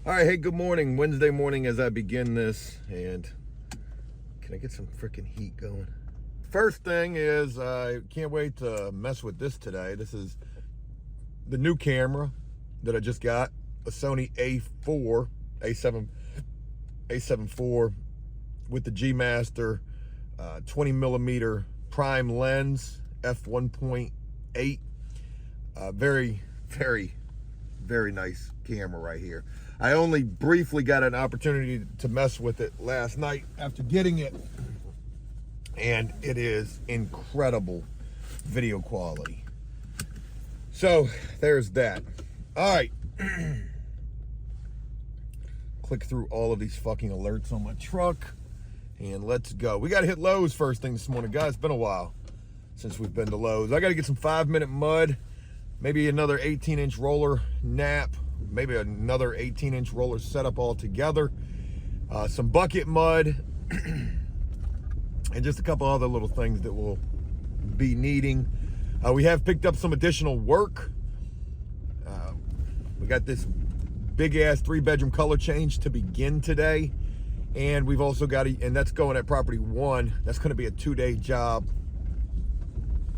All right, hey, good morning. Wednesday morning as I begin this, and can I get some freaking heat going? First thing is, I can't wait to mess with this today. This is the new camera that I just got, a Sony A7 IV with the G Master 20 millimeter prime lens, f1.8. Very, very, very nice camera right here. I only briefly got an opportunity to mess with it last night after getting it, and it is incredible video quality. So there's that. All right. Click through all of these fucking alerts on my truck and let's go. We got to hit Lowe's first thing this morning, guys. It's been a while since we've been to Lowe's. I got to get some 5-minute mud, maybe another 18-inch roller nap, maybe another 18-inch roller setup altogether, some bucket mud, and just a couple other little things that we'll be needing. We have picked up some additional work. We got this big-ass 3-bedroom color change to begin today, and we've also got and that's going at property 1. That's going to be a 2-day job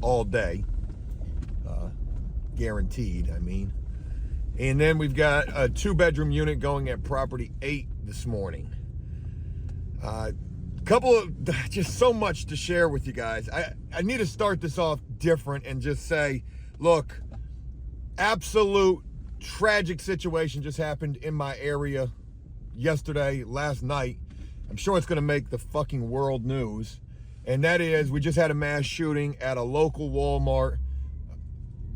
all day, guaranteed, I mean. And then we've got a 2-bedroom unit going at property 8 this morning. Just so much to share with you guys. I need to start this off different and just say, look, absolute tragic situation just happened in my area yesterday, last night. I'm sure it's going to make the fucking world news. And that is, we just had a mass shooting at a local Walmart,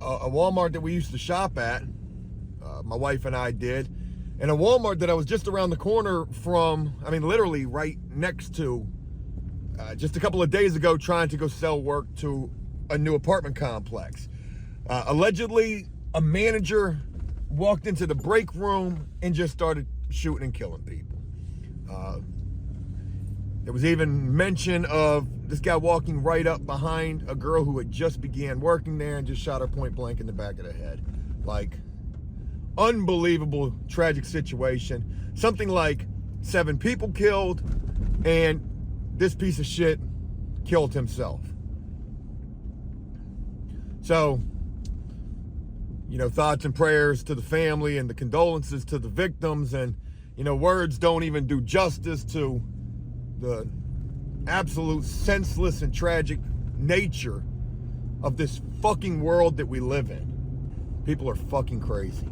a Walmart that we used to shop at. My wife and I did, and a Walmart that I was just around the corner from, I mean, literally right next to, just a couple of days ago, trying to go sell work to a new apartment complex. Allegedly, a manager walked into the break room and just started shooting and killing people. There was even mention of this guy walking right up behind a girl who had just began working there and just shot her point blank in the back of the head. Like, unbelievable, tragic situation. Something like 7 people killed, and this piece of shit killed himself. So, you know, thoughts and prayers to the family and the condolences to the victims. And, you know, words don't even do justice to the absolute senseless and tragic nature of this fucking world that we live in. People are fucking crazy.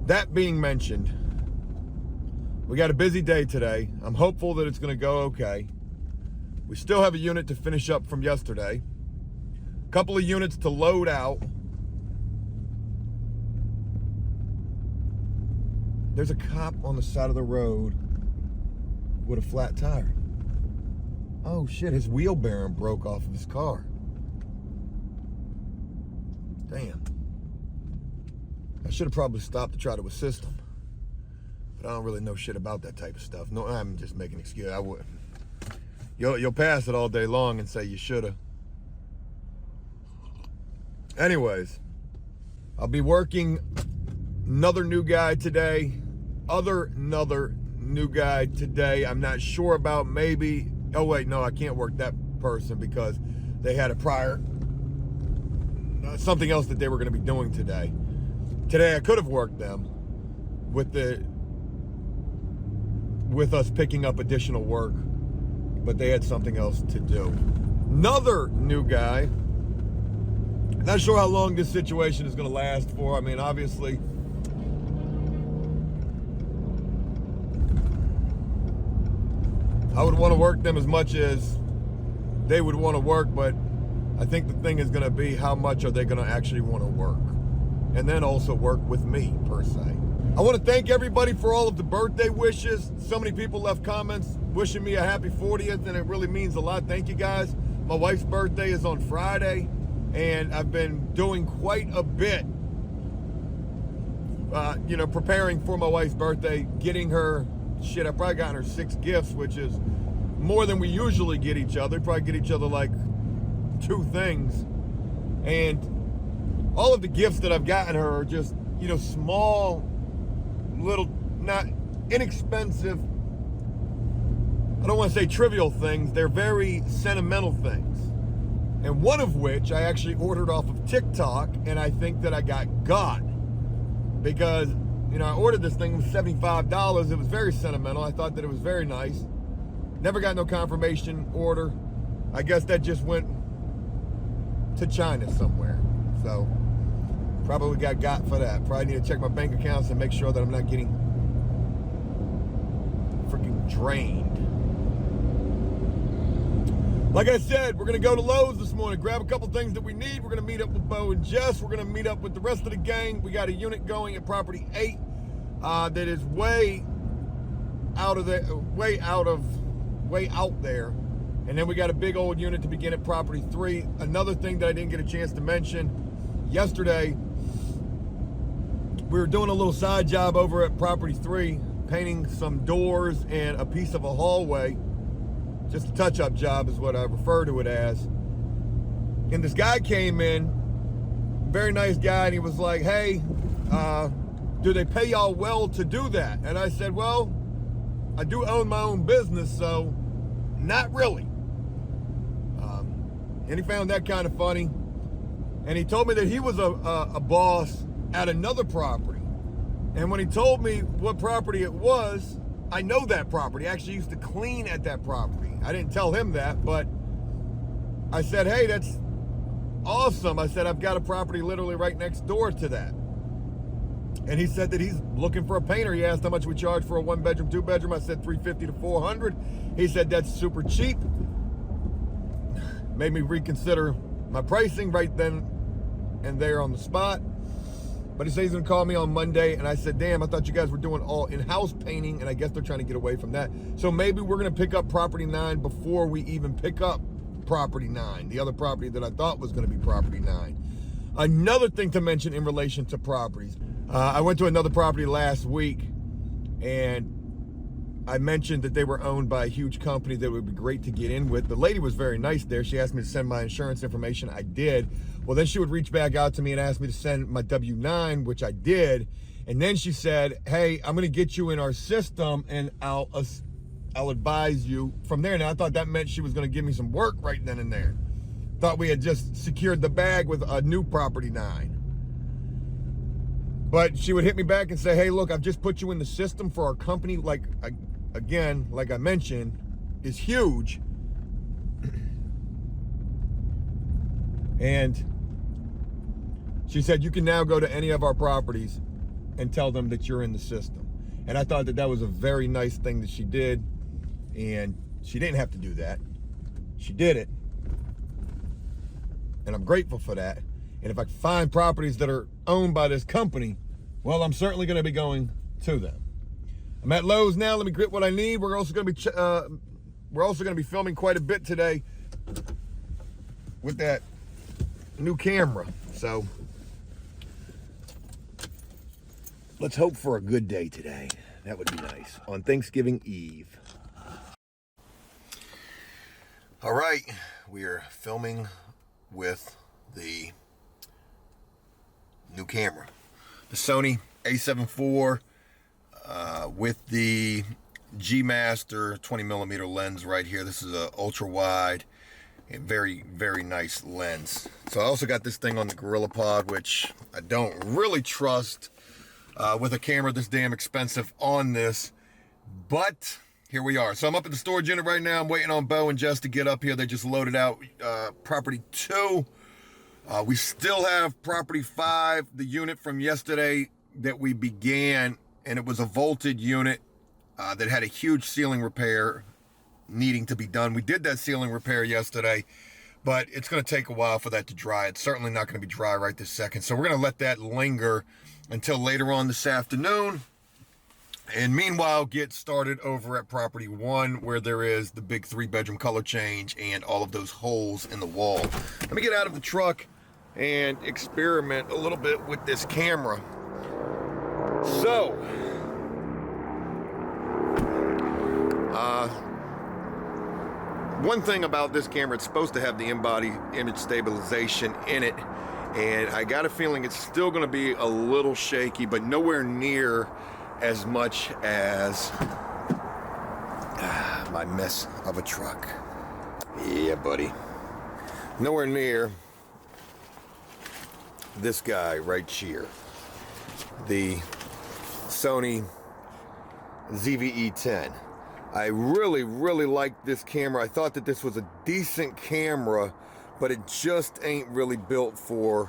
That being mentioned, we got a busy day today. I'm hopeful that it's going to go okay. We still have a unit to finish up from yesterday. A couple of units to load out. There's a cop on the side of the road with a flat tire. Oh shit, his wheel bearing broke off of his car. Damn. I should have probably stopped to try to assist him. But I don't really know shit about that type of stuff. No, I'm just making an excuse. I would. You'll pass it all day long and say you shoulda. Anyways, I'll be working another new guy today. Another new guy today. I'm not sure about, maybe. Oh wait, no, I can't work that person because they had a prior, something else that they were going to be doing today. Today I could have worked them with us picking up additional work, but they had something else to do. Another new guy. Not sure how long this situation is going to last for. I mean, obviously, I would want to work them as much as they would want to work, but I think the thing is going to be, how much are they going to actually want to work? And then also work with me, per se. I want to thank everybody for all of the birthday wishes. So many people left comments wishing me a happy 40th, and it really means a lot. Thank you, guys. My wife's birthday is on Friday, and I've been doing quite a bit, you know, preparing for my wife's birthday, getting her, shit, I probably gotten her 6 gifts, which is more than we usually get each other. Probably get each other like 2 things. And all of the gifts that I've gotten her are just, you know, small, little, not inexpensive, I don't want to say trivial things, they're very sentimental things. And one of which I actually ordered off of TikTok, and I think that I got because, you know, I ordered this thing, it was $75. It was very sentimental. I thought that it was very nice. Never got no confirmation order. I guess that just went to China somewhere. So probably got for that. Probably need to check my bank accounts and make sure that I'm not getting freaking drained. Like I said, we're gonna go to Lowe's this morning, grab a couple things that we need. We're gonna meet up with Bo and Jess. We're gonna meet up with the rest of the gang. We got a unit going at property 8 that is way out there. And then we got a big old unit to begin at property 3. Another thing that I didn't get a chance to mention, yesterday, we were doing a little side job over at property 3, painting some doors and a piece of a hallway. Just a touch-up job is what I refer to it as. And this guy came in, very nice guy, and he was like, hey, do they pay y'all well to do that? And I said, well, I do own my own business, so not really. And he found that kind of funny. And he told me that he was a boss at another property. And when he told me what property it was, I know that property. I actually used to clean at that property. I didn't tell him that, but I said, hey, that's awesome. I said, I've got a property literally right next door to that. And he said that he's looking for a painter. He asked how much we charge for a 1-bedroom, 2-bedroom. I said $350 to $400. He said that's super cheap. Made me reconsider my pricing right then and there on the spot. But he said he's gonna call me on Monday, and I said, damn, I thought you guys were doing all in-house painting, and I guess they're trying to get away from that. So maybe we're gonna pick up property 9 before we even pick up property 9, the other property that I thought was gonna be property 9. Another thing to mention in relation to properties, I went to another property last week, and I mentioned that they were owned by a huge company that would be great to get in with. The lady was very nice there. She asked me to send my insurance information. I did. Well, then she would reach back out to me and ask me to send my W-9, which I did. And then she said, hey, I'm gonna get you in our system and I'll advise you from there. Now, I thought that meant she was gonna give me some work right then and there. Thought we had just secured the bag with a new property 9. But she would hit me back and say, hey, look, I've just put you in the system for our company. Like, again, like I mentioned, is huge. And she said, you can now go to any of our properties and tell them that you're in the system. And I thought that that was a very nice thing that she did. And she didn't have to do that. She did it. And I'm grateful for that. And if I find properties that are owned by this company, well, I'm certainly going to be going to them. I'm at Lowe's now. Let me get what I need. We're also going to be filming quite a bit today with that new camera. So let's hope for a good day today. That would be nice on Thanksgiving Eve. All right, we are filming with the new camera, the Sony a7 IV with the G Master 20mm lens right here. This is a ultra wide and very, very nice lens. So I also got this thing on the Gorilla Pod, which I don't really trust with a camera this damn expensive on this, but here we are. So I'm up at the storage unit right now. I'm waiting on Bo and Jess to get up here. They just loaded out property 2. We still have property 5, the unit from yesterday that we began, and it was a vaulted unit that had a huge ceiling repair needing to be done. We did that ceiling repair yesterday, but it's going to take a while for that to dry. It's certainly not going to be dry right this second. So we're going to let that linger until later on this afternoon. And meanwhile, get started over at property 1, where there is the big 3-bedroom color change and all of those holes in the wall. Let me get out of the truck and experiment a little bit with this camera. So, one thing about this camera, it's supposed to have the in-body image stabilization in it. and I got a feeling it's still gonna be a little shaky, but nowhere near as much as my mess of a truck. Yeah, buddy. Nowhere near this guy right here, the Sony ZVE-10. I really like this camera. I thought that this was a decent camera, but it just ain't really built for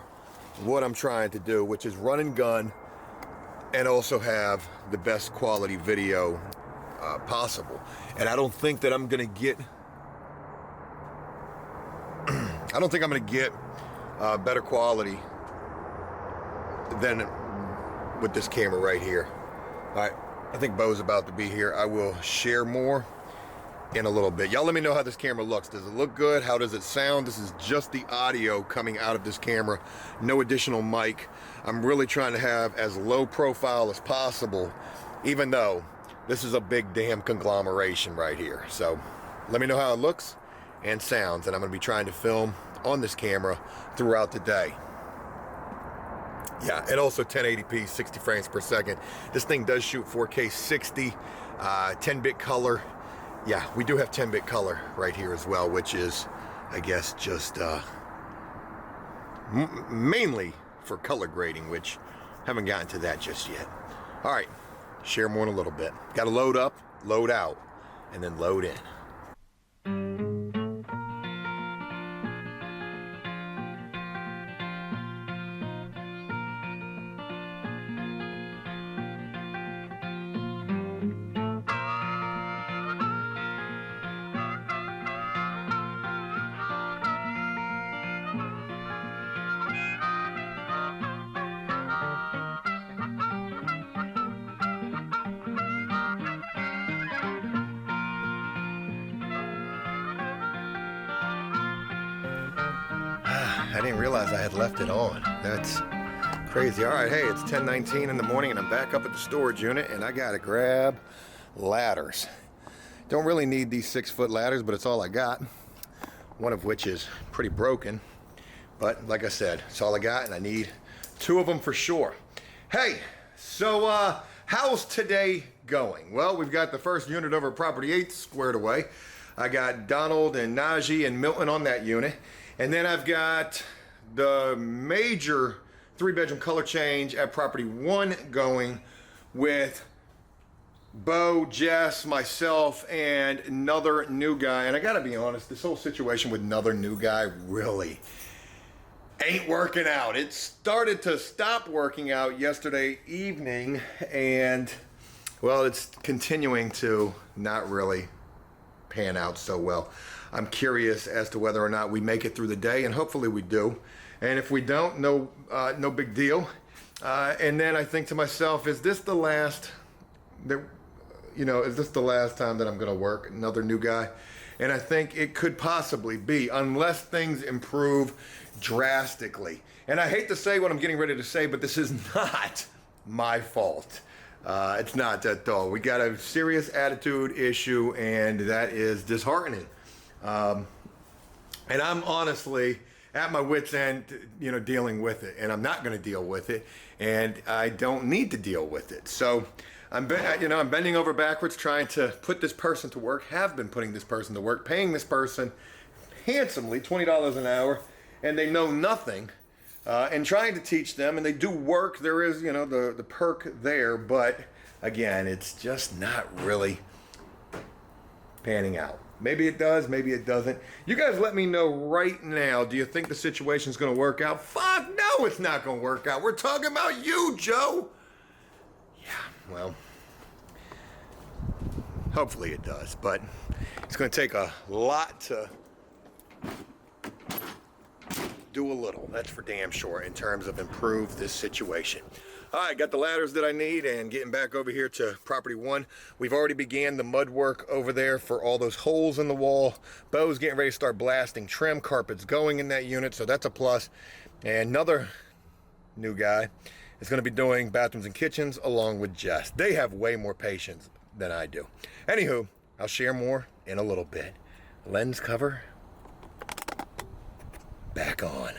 what I'm trying to do, which is run and gun and also have the best quality video possible. And I don't think that I'm gonna get I don't think I'm gonna get better quality than with this camera right here. All right, I think Bo's about to be here. I will share more in a little bit. Y'all let me know how this camera looks. Does it look good? How does it sound? This is just the audio coming out of this camera. No additional mic. I'm really trying to have as low profile as possible, even though this is a big damn conglomeration right here. So let me know how it looks and sounds, and I'm gonna be trying to film on this camera throughout the day. Yeah, and also 1080p, 60 frames per second. This thing does shoot 4K 60, 10-bit color. Yeah, we do have 10-bit color right here as well, which is, I guess, just mainly for color grading, which haven't gotten to that just yet. All right, share more in a little bit. Got to load up, load out, and then load in. I didn't realize I had left it on. That's crazy. All right, hey, it's 10:19 in the morning and I'm back up at the storage unit and I gotta grab ladders. Don't really need these 6-foot ladders, but it's all I got. One of which is pretty broken. But like I said, it's all I got and I need 2 of them for sure. Hey, so how's today going? Well, we've got the first unit over at Property 8 squared away. I got Donald and Najee and Milton on that unit. And then I've got the major 3-bedroom color change at Property 1 going with Bo, Jess, myself, and another new guy. And I gotta be honest, this whole situation with another new guy really ain't working out. It started to stop working out yesterday evening, and well, it's continuing to not really pan out so well. I'm curious as to whether or not we make it through the day, and hopefully we do. And if we don't, no big deal. And then I think to myself, is this the last is this the last time that I'm gonna work another new guy? And I think it could possibly be, unless things improve drastically. And I hate to say what I'm getting ready to say, but this is not my fault. It's not at all. We got a serious attitude issue, and that is disheartening. And I'm honestly at my wit's end, dealing with it, and I'm not going to deal with it, and I don't need to deal with it. So I'm bending over backwards trying to put this person to work, have been putting this person to work, paying this person handsomely, $20 an hour, and they know nothing, and trying to teach them, and they do work. There is, the perk there, but again, it's just not really panning out. Maybe it does, maybe it doesn't. You guys let me know right now, do you think the situation's gonna work out? Fuck no, it's not gonna work out. We're talking about you, Joe. Yeah, well, hopefully it does, but it's gonna take a lot to do a little. That's for damn sure in terms of improve this situation. All right, got the ladders that I need, and getting back over here to Property 1. We've already began the mud work over there for all those holes in the wall. Bo's getting ready to start blasting trim. Carpet's going in that unit, so that's a plus. And another new guy is going to be doing bathrooms and kitchens along with Jess. They have way more patience than I do. Anywho, I'll share more in a little bit. Lens cover back on.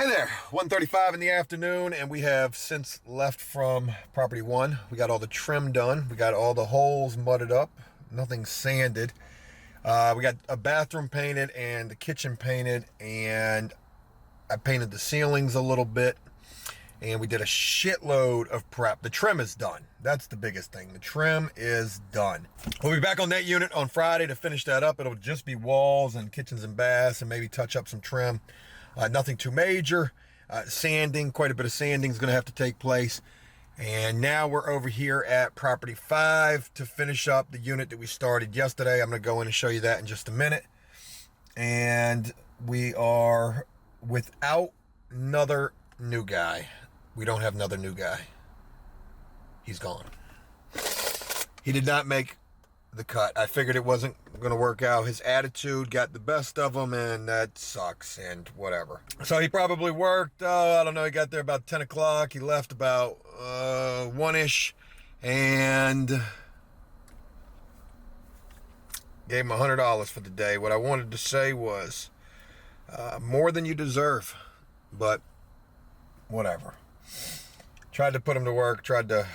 Hey there, 1:35 in the afternoon, and we have since left from property 1. We got all the trim done. We got all the holes mudded up, nothing sanded. We got a bathroom painted and the kitchen painted, and I painted the ceilings a little bit, and we did a shitload of prep. The trim is done. That's the biggest thing. The trim is done. We'll be back on that unit on Friday to finish that up. It'll just be walls and kitchens and baths and maybe touch up some trim. Nothing too major. Sanding, quite a bit of sanding is going to have to take place. And now we're over here at property 5 to finish up the unit that we started yesterday. I'm going to go in and show you that in just a minute. And we are without another new guy. We don't have another new guy. He's gone. He did not make the cut. I figured it wasn't going to work out. His attitude got the best of him, and that sucks, and whatever. So he probably worked, I don't know, he got there about 10 o'clock. He left about 1-ish, and gave him $100 for the day. What I wanted to say was, more than you deserve, but whatever. Tried to put him to work, tried to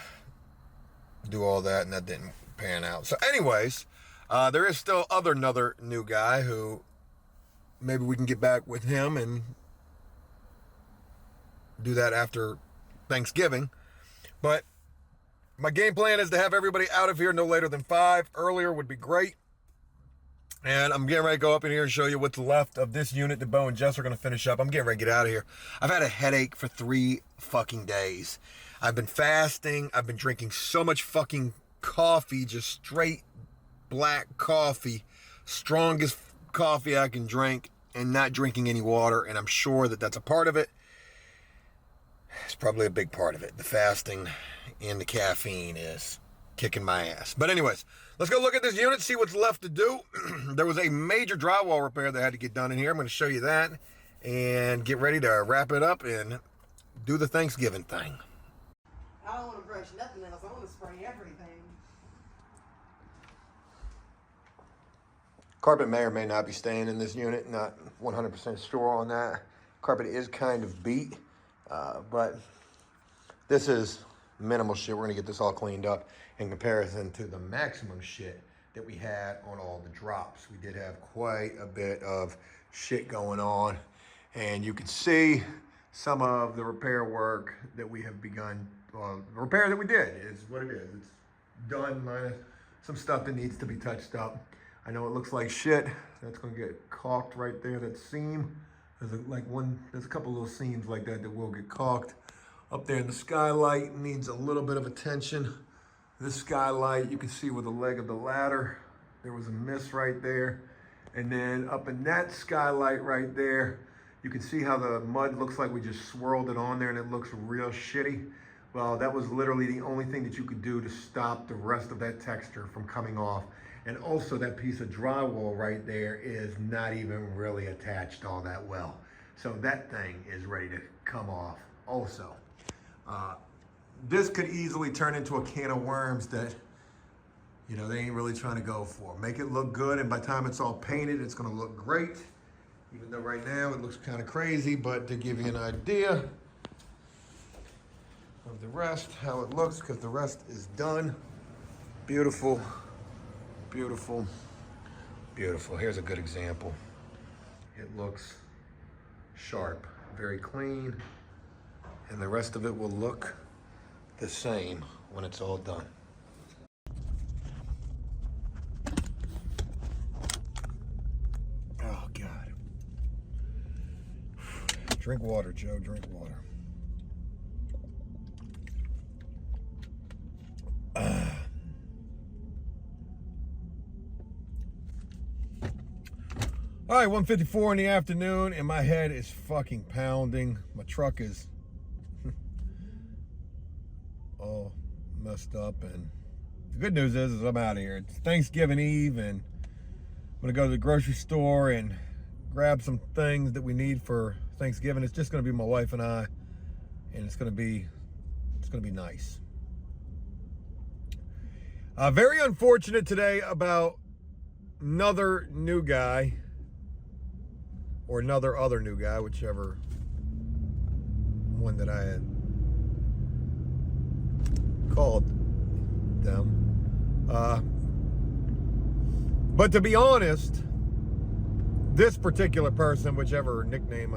do all that, and that didn't pan out. So anyways, there is still another new guy who maybe we can get back with him and do that after Thanksgiving. But my game plan is to have everybody out of here no later than 5. Earlier would be great. And I'm getting ready to go up in here and show you what's left of this unit that Bo and Jess are going to finish up. I'm getting ready to get out of here. I've had a headache for 3 fucking days. I've been fasting. I've been drinking so much fucking coffee, just straight black coffee, strongest coffee I can drink, and not drinking any water. And I'm sure that that's a part of it. It's probably a big part of it. The fasting and the caffeine is kicking my ass. But anyways, let's go look at this unit, see what's left to do. There was a major drywall repair that had to get done in here. I'm going to show you that and get ready to wrap it up and do the Thanksgiving thing. I don't want to brush nothing else. I want to spray everything. Carpet may or may not be staying in this unit. Not 100% sure on that. Carpet is kind of beat, but this is minimal shit. We're going to get this all cleaned up in comparison to the maximum shit that we had on all the drops. We did have quite a bit of shit going on, and you can see some of the repair work that we have begun. The repair that we did is what it is. It's done, minus some stuff that needs to be touched up. I know it looks like shit. That's going to get caulked right there, that seam. There's a couple little seams like that that will get caulked. Up there in the skylight needs a little bit of attention. This skylight, you can see with the leg of the ladder, there was a miss right there. And then up in that skylight right there, you can see how the mud looks like we just swirled it on there and it looks real shitty. Well, that was literally the only thing that you could do to stop the rest of that texture from coming off. And also that piece of drywall right there is not even really attached all that well. So that thing is ready to come off also. This could easily turn into a can of worms that, you know, they ain't really trying to go for. Make it look good, and by the time it's all painted, it's gonna look great. Even though right now it looks kind of crazy, but to give you an idea of the rest, how it looks, because the rest is done. Beautiful, beautiful, beautiful. Here's a good example. It looks sharp, very clean, and the rest of it will look the same when it's all done. Oh God. Drink water, Joe, drink water. All right, 1:54 in the afternoon, and my head is fucking pounding. My truck is all messed up, and the good news is I'm out of here. It's Thanksgiving Eve, and I'm gonna go to the grocery store and grab some things that we need for Thanksgiving. It's just gonna be my wife and I, and it's gonna be nice. Very unfortunate today about another new guy, or another other new guy, whichever one that I had called them. But to be honest, this particular person, whichever nickname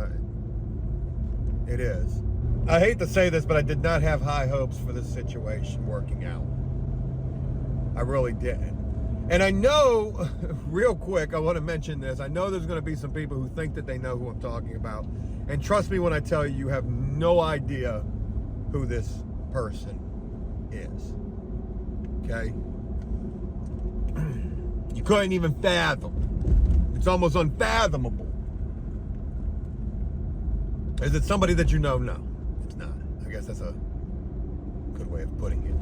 it is, I hate to say this, but I did not have high hopes for this situation working out. I really didn't. And I know, real quick, I want to mention this. I know there's going to be some people who think that they know who I'm talking about. And trust me when I tell you, you have no idea who this person is. Okay? You couldn't even fathom. It's almost unfathomable. Is it somebody that you know? No, it's not. I guess that's a good way of putting it.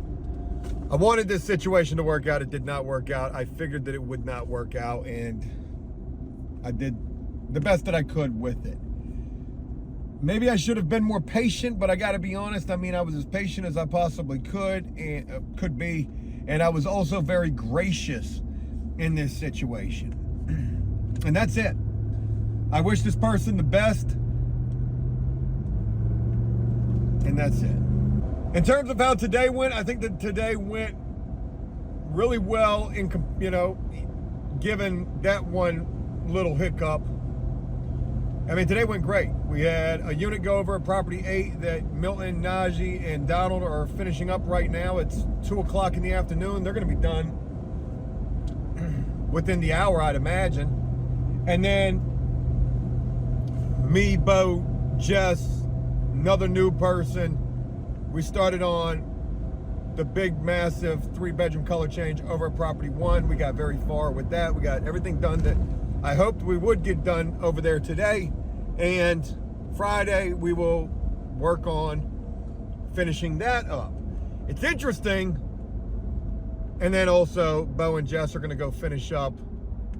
I wanted this situation to work out. It did not work out. I figured that it would not work out, and I did the best that I could with it. Maybe I should have been more patient, but I got to be honest. I mean, I was as patient as I possibly could be, and I was also very gracious in this situation. And that's it. I wish this person the best, and that's it. In terms of how today went, I think that today went really well in, given that one little hiccup. I mean, today went great. We had a unit go over at property 8 that Milton, Najee, and Donald are finishing up right now. It's 2 o'clock in the afternoon. They're going to be done within the hour, I'd imagine. And then me, Bo, Jess, another new person, we started on the big, massive 3-bedroom color change over at property 1. We got very far with that. We got everything done that I hoped we would get done over there today. And Friday, we will work on finishing that up. It's interesting. And then also, Bo and Jess are going to go finish up,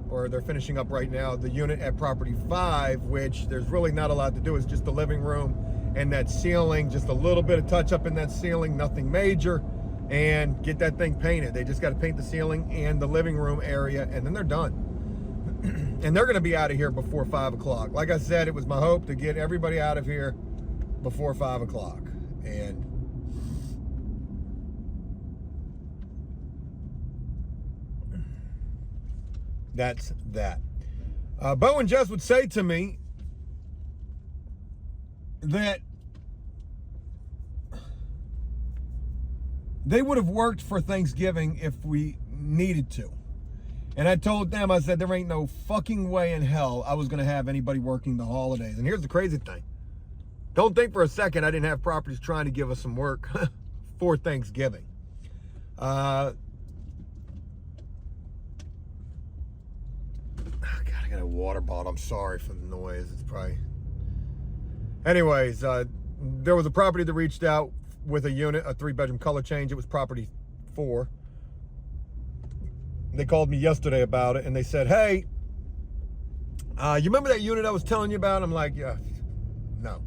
or they're finishing up right now, the unit at property 5, which there's really not a lot to do. It's just the living room and that ceiling, just a little bit of touch up in that ceiling, nothing major, and get that thing painted. They just got to paint the ceiling and the living room area, and then they're done. And they're going to be out of here before 5 o'clock. Like I said, it was my hope to get everybody out of here before 5 o'clock. And that's that. Bo and Jess would say to me that they would have worked for Thanksgiving if we needed to. And I told them, I said, there ain't no fucking way in hell I was going to have anybody working the holidays. And here's the crazy thing. Don't think for a second I didn't have properties trying to give us some work for Thanksgiving. God, I got a water bottle. I'm sorry for the noise. It's probably... Anyways, there was a property that reached out with a unit, a 3-bedroom color change. It was property 4. They called me yesterday about it, and they said, hey, you remember that unit I was telling you about? I'm like, yeah, no.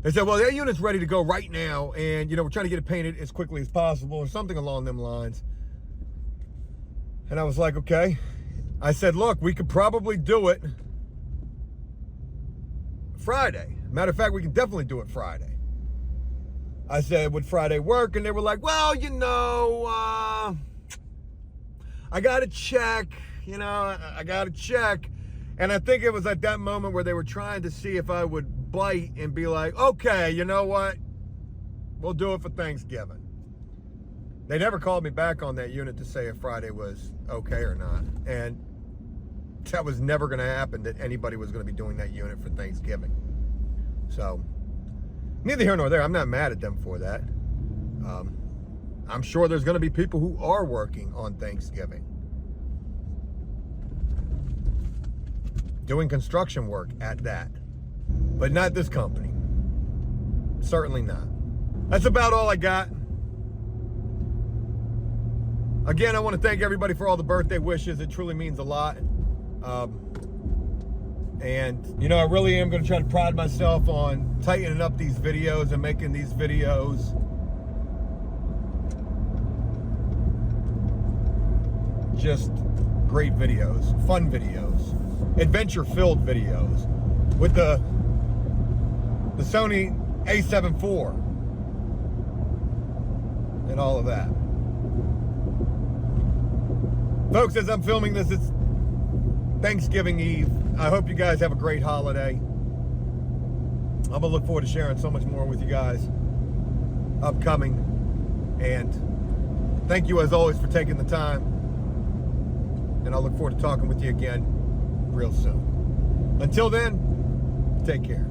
They said, well, that unit's ready to go right now, and, we're trying to get it painted as quickly as possible, or something along them lines. And I was like, okay. I said, look, we could probably do it Friday. Matter of fact, we can definitely do it Friday. I said, would Friday work? And they were like, well, I got to check, I got to check. And I think it was at that moment where they were trying to see if I would bite and be like, okay, you know what? We'll do it for Thanksgiving. They never called me back on that unit to say if Friday was okay or not. And that was never going to happen, that anybody was going to be doing that unit for Thanksgiving. So, neither here nor there. I'm not mad at them for that. I'm sure there's going to be people who are working on Thanksgiving, doing construction work at that, but not this company. Certainly not. That's about all I got. Again, I want to thank everybody for all the birthday wishes. It truly means a lot. And, I really am going to try to pride myself on tightening up these videos and making these videos just great videos, fun videos, adventure-filled videos. With the Sony A74 and all of that. Folks, as I'm filming this, it's Thanksgiving Eve. I hope you guys have a great holiday. I'm gonna look forward to sharing so much more with you guys upcoming. And thank you as always for taking the time. And I'll look forward to talking with you again real soon. Until then, take care.